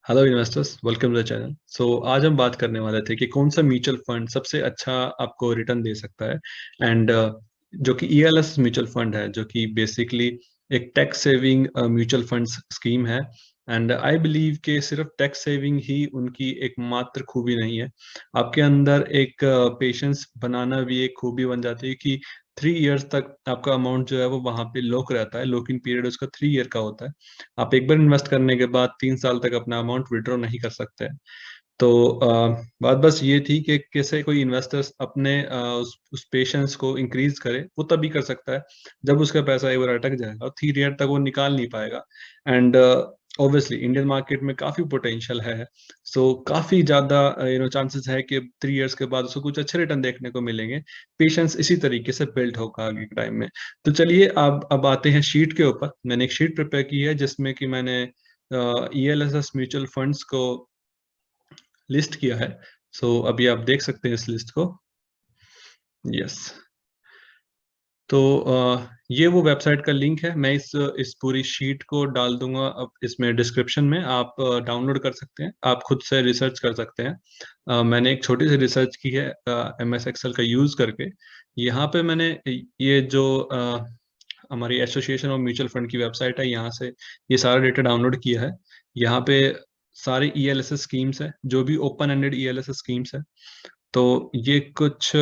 Hello investors, welcome to the channel. आज हम बात करने वाले थे कि कौन सा म्यूचुअल फंड सबसे अच्छा आपको रिटर्न दे सकता है। एंड जो कि ईएलएस म्यूचुअल फंड है, जो कि बेसिकली एक tax saving mutual fund scheme है। एंड आई बिलीव कि सिर्फ टैक्स सेविंग ही उनकी एकमात्र खूबी नहीं है। आपके अंदर एक पेशेंस बनाना भी एक खूबी बन जाती है कि 3 इयर्स तक आपका अमाउंट जो है वो वहां पे लॉक रहता है। लॉकिंग पीरियड उसका 3 ईयर का होता है। आप एक बार इन्वेस्ट करने के बाद 3 साल तक अपना अमाउंट विड्रॉ नहीं कर सकते हैं। तो बात बस ये थी कि कैसे कोई इन्वेस्टर्स अपने उस पेशेंस को इंक्रीज करे। वो तभी कर सकता है जब उसका पैसा एक बार अटक जाएगा और 3 ईयर तक वो निकाल नहीं पाएगा। एंड ऑब्वियसली इंडियन मार्केट में काफी पोटेंशियल है। काफी ज्यादा चांसेस है कि 3 इयर्स के बाद उसको कुछ अच्छे रिटर्न देखने को मिलेंगे। पेशेंस इसी तरीके से बिल्ड होगा आगे के टाइम में। तो चलिए अब आते हैं शीट के ऊपर। मैंने एक शीट प्रिपेयर की है जिसमें कि मैंने ईएलएसएस म्यूचुअल फंड्स को लिस्ट किया है। अभी आप देख सकते हैं इस लिस्ट को। यस। तो ये वो वेबसाइट का लिंक है। मैं इस पूरी शीट को डाल दूंगा अब इसमें डिस्क्रिप्शन में। आप डाउनलोड कर सकते हैं, आप खुद से रिसर्च कर सकते हैं। मैंने एक छोटी सी रिसर्च की है एमएस एक्सेल का यूज करके। यहाँ पे मैंने ये जो हमारी एसोसिएशन ऑफ म्यूचुअल फंड की वेबसाइट है, यहाँ से ये सारा डेटा डाउनलोड किया है। यहाँ पे सारे ईएलएसएस स्कीम्स है, जो भी ओपन एंडेड ईएलएसएस स्कीम्स है। तो ये कुछ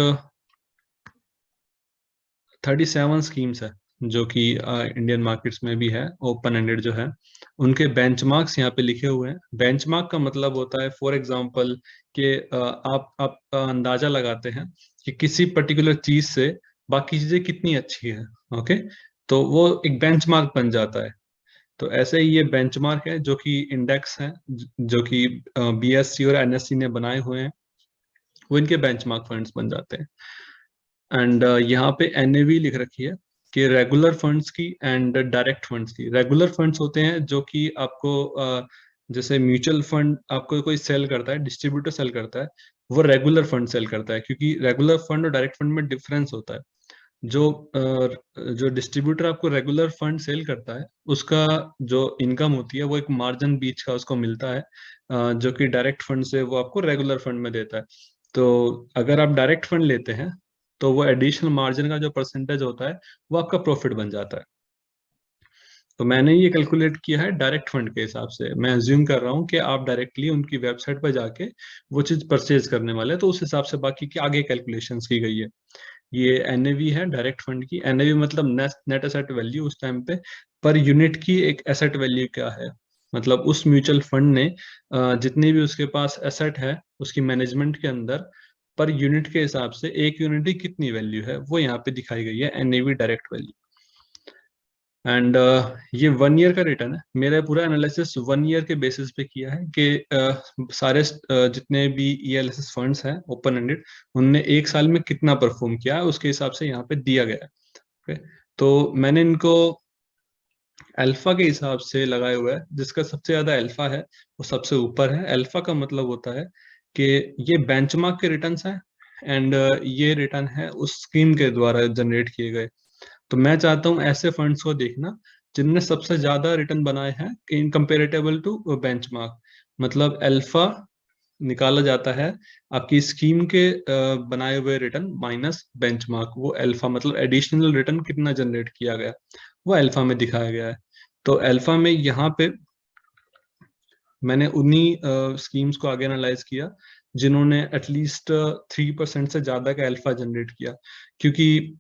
37 स्कीम्स है जो कि इंडियन मार्केट्स में भी है, ओपन एंडेड जो है। उनके बेंचमार्क्स यहाँ पे लिखे हुए हैं। बेंचमार्क का मतलब होता है, फॉर एग्जांपल कि आप अंदाजा लगाते हैं कि किसी पर्टिकुलर चीज से बाकी चीजें कितनी अच्छी है। ओके, तो वो एक बेंचमार्क बन जाता है। तो ऐसे ही ये बेंचमार्क है जो कि इंडेक्स है, जो कि बीएससी और एनएससी ने बनाए हुए हैं। वो इनके बेंचमार्क फंड्स बन जाते हैं। एंड यहाँ पे एनएवी लिख रखी है कि रेगुलर फंड्स की एंड डायरेक्ट फंड्स की। रेगुलर फंड्स होते हैं जो कि आपको जैसे म्यूचुअल फंड आपको कोई सेल करता है, डिस्ट्रीब्यूटर सेल करता है, वो रेगुलर फंड सेल करता है। क्योंकि रेगुलर फंड और डायरेक्ट फंड में डिफरेंस होता है। जो डिस्ट्रीब्यूटर आपको रेगुलर फंड सेल करता है, उसका जो इनकम होती है वो एक मार्जिन बीच का उसको मिलता है, जो कि डायरेक्ट फंड से वो आपको रेगुलर फंड में देता है। तो अगर आप डायरेक्ट फंड लेते हैं तो वो एडिशनल मार्जिन का जो परसेंटेज होता है वो आपका प्रॉफिट बन जाता है। तो मैंने ये कैलकुलेट किया है डायरेक्ट फंड के हिसाब से। मैं अज्यूम कर रहा हूँ कि आप डायरेक्टली उनकी वेबसाइट पर जाके वो चीज परचेज करने वाले हैं, तो उस हिसाब से बाकी की आगे कैलकुलेशंस की गई है। ये एनएवी है डायरेक्ट फंड की। एनएवी मतलब नेट नेट एसेट वैल्यू, उस टाइम पे पर यूनिट की एक एसेट वैल्यू क्या है। मतलब उस म्यूचुअल फंड ने जितनी भी उसके पास एसेट है उसकी मैनेजमेंट के अंदर, पर यूनिट के हिसाब से एक यूनिट की कितनी वैल्यू है वो यहाँ पे दिखाई गई है, एनएवी डायरेक्ट वैल्यू। एंड ये 1 ईयर का रिटर्न है। मेरा पूरा एनालिसिस 1 ईयर के बेसिस पे किया है कि सारे जितने भी ईएलएसएस फंड्स हैं ओपन एंडेड, उनने एक साल में कितना परफॉर्म किया है उसके हिसाब से यहाँ पे दिया गया है। ओके, तो मैंने इनको अल्फा के हिसाब से लगाए हुआ है। जिसका सबसे ज्यादा अल्फा है वो सबसे ऊपर है। अल्फा का मतलब होता है कि ये बेंचमार्क के रिटर्न्स हैं, एंड ये रिटर्न है उस स्कीम के द्वारा जनरेट किए गए। तो मैं चाहता हूं ऐसे फंड्स को देखना जिनने सबसे ज्यादा रिटर्न बनाए हैं इन कंपेरेटेबल टू बेंचमार्क। मतलब अल्फा निकाला जाता है आपकी स्कीम के बनाए हुए रिटर्न माइनस बेंचमार्क। वो अल्फा मतलब एडिशनल रिटर्न कितना जनरेट किया गया, वो अल्फा में दिखाया गया है। तो अल्फा में यहाँ पे मैंने उन्हीं स्कीम्स को आगे एनालाइज किया जिन्होंने एटलीस्ट 3% से ज्यादा का अल्फा जनरेट किया। क्योंकि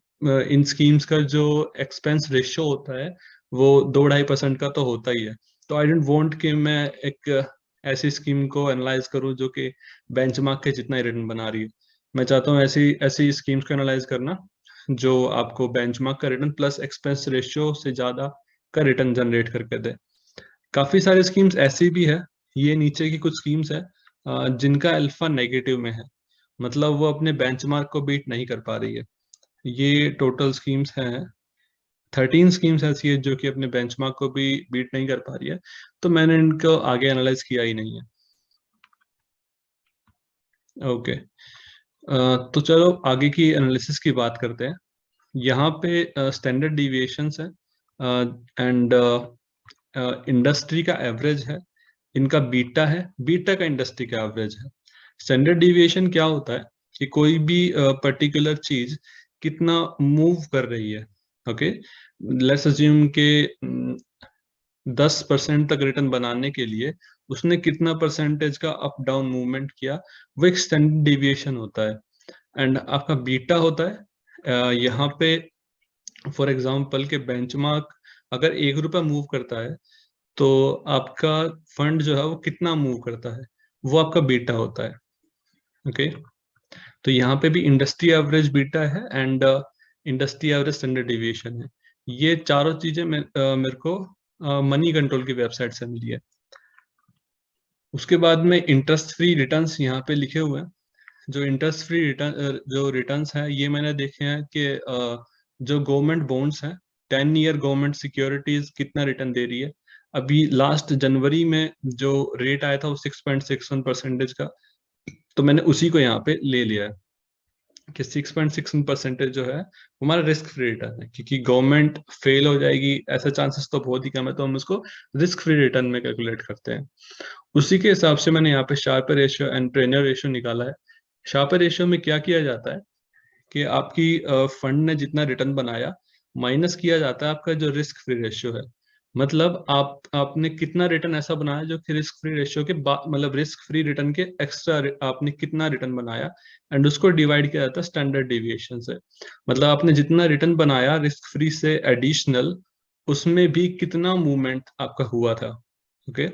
इन स्कीम्स का जो एक्सपेंस रेशियो होता है वो 2-2.5% का तो होता ही है। तो आई डेंट वांट कि मैं एक ऐसी स्कीम को एनालाइज करूं जो कि बेंचमार्क के जितना ही रिटर्न बना रही है। मैं चाहता हूँ ऐसी ऐसी स्कीम्स को एनालाइज करना जो आपको बेंचमार्क का रिटर्न प्लस एक्सपेंस रेशियो से ज्यादा का रिटर्न जनरेट करके दे। काफी सारी स्कीम्स ऐसी भी है, ये नीचे की कुछ स्कीम्स है जिनका अल्फा नेगेटिव में है। मतलब वो अपने बेंचमार्क को बीट नहीं कर पा रही है। ये टोटल स्कीम्स हैं, 13 स्कीम्स ऐसी है जो कि अपने बेंचमार्क को भी बीट नहीं कर पा रही है। तो मैंने इनको आगे एनालाइज किया ही नहीं है। ओके, तो चलो आगे की एनालिसिस की बात करते हैं। यहाँ पे स्टैंडर्ड डिविएशंस है एंड इंडस्ट्री का एवरेज है। इनका बीटा है, बीटा का इंडस्ट्री का एवरेज है। स्टैंडर्ड डिविएशन क्या होता है कि कोई भी पर्टिकुलर चीज कितना मूव कर रही है। ओके, लेट्स अज्यूम के 10% तक रिटर्न बनाने के लिए उसने कितना परसेंटेज का अप डाउन मूवमेंट किया, वो एक स्टैंडर्ड डिविएशन होता है। एंड आपका बीटा होता है यहाँ पे फॉर एग्जांपल के बेंचमार्क अगर 1 रुपया मूव करता है तो आपका फंड जो है वो कितना मूव करता है, वो आपका बीटा होता है। ओके, तो यहाँ पे भी इंडस्ट्री एवरेज बीटा है and industry average standard deviation है। ये चारों चीजें मेरे को मनी कंट्रोल की वेबसाइट से मिली है। उसके बाद में इंटरेस्ट फ्री रिटर्न्स यहाँ पे लिखे हुए हैं। जो इंटरेस्ट फ्री रिटर्न जो रिटर्न्स है ये मैंने देखे हैं कि जो गवर्नमेंट बॉन्ड्स हैं, 10 ईयर गवर्नमेंट सिक्योरिटीज कितना रिटर्न दे रही है। अभी लास्ट जनवरी में जो रेट आया था वो 6.61% का, तो मैंने उसी को यहाँ पे ले लिया है कि 6.61% जो है वो हमारा रिस्क फ्री रिटर्न है, क्योंकि गवर्नमेंट फेल हो जाएगी ऐसा चांसेस तो बहुत ही कम है, तो हम उसको रिस्क फ्री रिटर्न में कैलकुलेट करते हैं। उसी के हिसाब से मैंने यहाँ पे sharper ratio and trainer ratio निकाला है। शार्पर रेशियो में क्या किया जाता है कि आपकी फंड ने जितना रिटर्न बनाया माइनस किया जाता है आपका जो रिस्क फ्री रेशियो है। मतलब आपने कितना रिटर्न ऐसा बनाया जो कि रिस्क फ्री रेशियो के मतलब रिस्क फ्री रिटर्न के एक्स्ट्रा आपने कितना रिटर्न बनाया, एंड उसको डिवाइड किया जाता है स्टैंडर्ड डेविएशन से। मतलब आपने जितना रिटर्न बनाया रिस्क फ्री से एडिशनल, उसमें भी कितना मूवमेंट आपका हुआ था। ओके,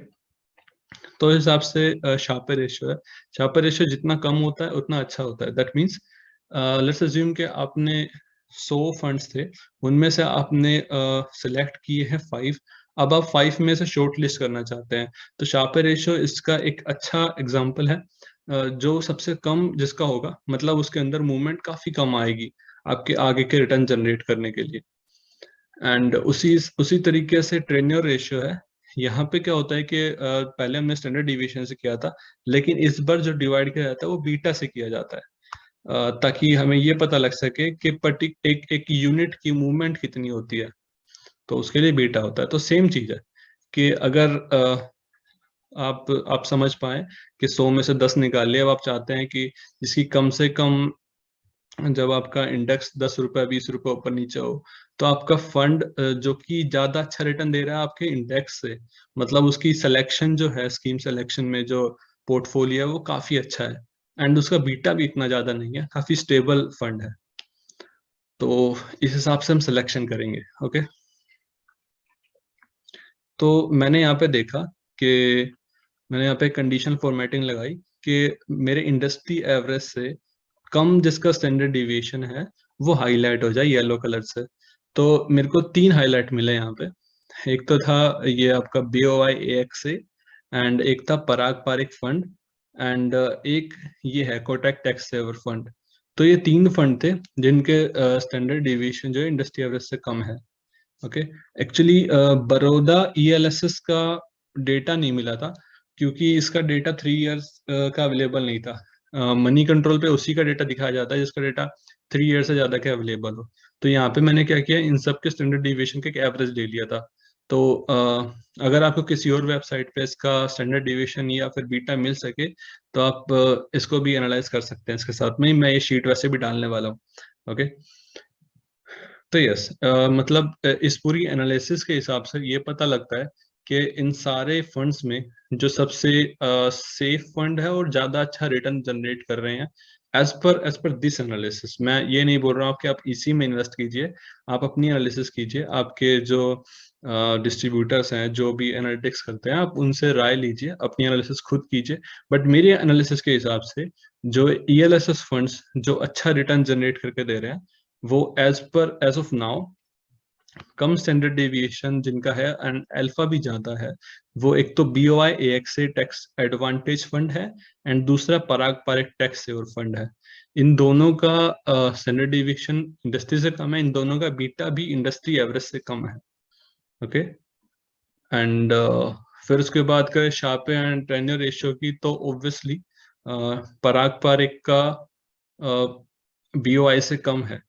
तो इस हिसाब से शार्पर रेशियो है। शार्पर रेशियो जितना कम होता है उतना अच्छा होता है। दैट मीन्स लेट्स अज्यूम कि आपने 100 फंड्स थे, उनमें से आपने सिलेक्ट किए हैं 5। अब आप 5 में से शॉर्ट लिस्ट करना चाहते हैं, तो शार्पर रेशियो इसका एक अच्छा एग्जाम्पल है। जो सबसे कम जिसका होगा मतलब उसके अंदर मूवमेंट काफी कम आएगी आपके आगे के रिटर्न जनरेट करने के लिए। एंड उसी उसी तरीके से ट्रेनियर रेशियो है। यहाँ पे क्या होता है कि पहले हमने स्टैंडर्ड डिविएशन से किया था, लेकिन इस बार जो डिवाइड किया जाता है वो बीटा से किया जाता है, ताकि हमें ये पता लग सके कि एक एक यूनिट की मूवमेंट कितनी होती है, तो उसके लिए बीटा होता है। तो सेम चीज है कि अगर आप समझ पाए कि 100 में से 10 निकाल लिया, अब आप चाहते हैं कि जिसकी कम से कम जब आपका इंडेक्स 10 रुपया 20 रुपया ऊपर नीचे हो, तो आपका फंड जो कि ज्यादा अच्छा रिटर्न दे रहा है आपके इंडेक्स से, मतलब उसकी सिलेक्शन जो है स्कीम सिलेक्शन में जो पोर्टफोलियो है वो काफी अच्छा है, एंड उसका बीटा भी इतना ज्यादा नहीं है, काफी स्टेबल फंड है। तो इस हिसाब से हम सिलेक्शन करेंगे। ओके, तो मैंने यहाँ पे देखा कि मैंने यहाँ पे कंडीशन फॉर्मेटिंग लगाई कि मेरे इंडस्ट्री एवरेज से कम जिसका स्टैंडर्ड डिविएशन है वो हाईलाइट हो जाए येलो कलर से। तो मेरे को 3 हाईलाइट मिले यहाँ पे। एक तो था ये आपका BOI AXA, एंड एक था पराग पारिक फंड, एंड एक ये है कोटक टैक्स सेवर फंड। तो ये 3 फंड थे जिनके स्टैंडर्ड डिविएशन जो है इंडस्ट्री एवरेज से कम है। ओके, एक्चुअली बड़ौदा ELSS का डेटा नहीं मिला था, क्योंकि इसका डेटा 3 इयर्स का अवेलेबल नहीं था। मनी कंट्रोल पे उसी का डेटा दिखाया जाता है जिसका डेटा 3 ईयर से ज्यादा के अवेलेबल हो। तो यहाँ पे मैंने क्या किया, इन सब के स्टैंडर्ड डिविएशन का एक एवरेज ले लिया था। तो अगर आपको किसी और वेबसाइट पे इसका स्टैंडर्ड डिविएशन या फिर बीटा मिल सके तो आप इसको भी एनालाइज कर सकते हैं इसके साथ में ही। मैं ये शीट वैसे भी डालने वाला हूँ। ओके, तो यस, मतलब इस पूरी एनालिसिस के हिसाब से ये पता लगता है कि इन सारे फंड्स में जो सबसे सेफ फंड है और ज्यादा अच्छा रिटर्न जनरेट कर रहे हैं एज पर दिस एनालिसिस। मैं ये नहीं बोल रहा हूँ कि आप इसी में इन्वेस्ट कीजिए, आप अपनी एनालिसिस कीजिए, आपके जो डिस्ट्रीब्यूटर्स हैं जो भी एनालिटिक्स करते हैं आप उनसे राय लीजिए, अपनी एनालिसिस खुद कीजिए। बट मेरी एनालिसिस के हिसाब से जो ELSS फंड्स जो अच्छा रिटर्न जनरेट करके दे रहे हैं वो एज ऑफ नाउ कम स्टैंडर्ड डेविएशन जिनका है एंड अल्फा भी ज्यादा है, वो एक तो BOI AXA tax advantage fund है एंड दूसरा पराग पारिक टैक्स सेवर फंड है। इन दोनों का स्टैंडर्ड डेविएशन इंडस्ट्री से कम है, इन दोनों का बीटा भी इंडस्ट्री एवरेज से कम है। ओके, एंड फिर उसके बाद करें शार्पे एंड ट्रेनियर रेशियो की, तो ऑब्वियसली पराग पारिक का BOI से कम है।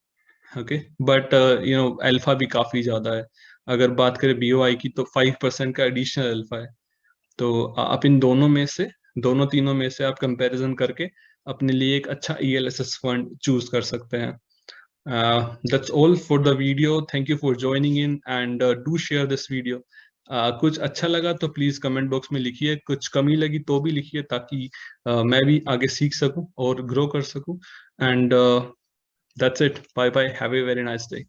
ओके, बट अल्फा भी काफी ज्यादा है। अगर बात करें BOI की तो 5% का एडिशनल अल्फा है। तो आप इन दोनों तीनों में से आप कंपैरिजन करके अपने लिए एक अच्छा ELSS फंड चूज कर सकते हैं. That's all for the video. Thank you for joining in and do share this video. कुछ अच्छा लगा तो प्लीज कमेंट बॉक्स में लिखिए, कुछ कमी लगी तो भी लिखिए, ताकि मैं भी आगे सीख सकूं और ग्रो कर सकूं. And that's it. Bye bye. Have a very nice day.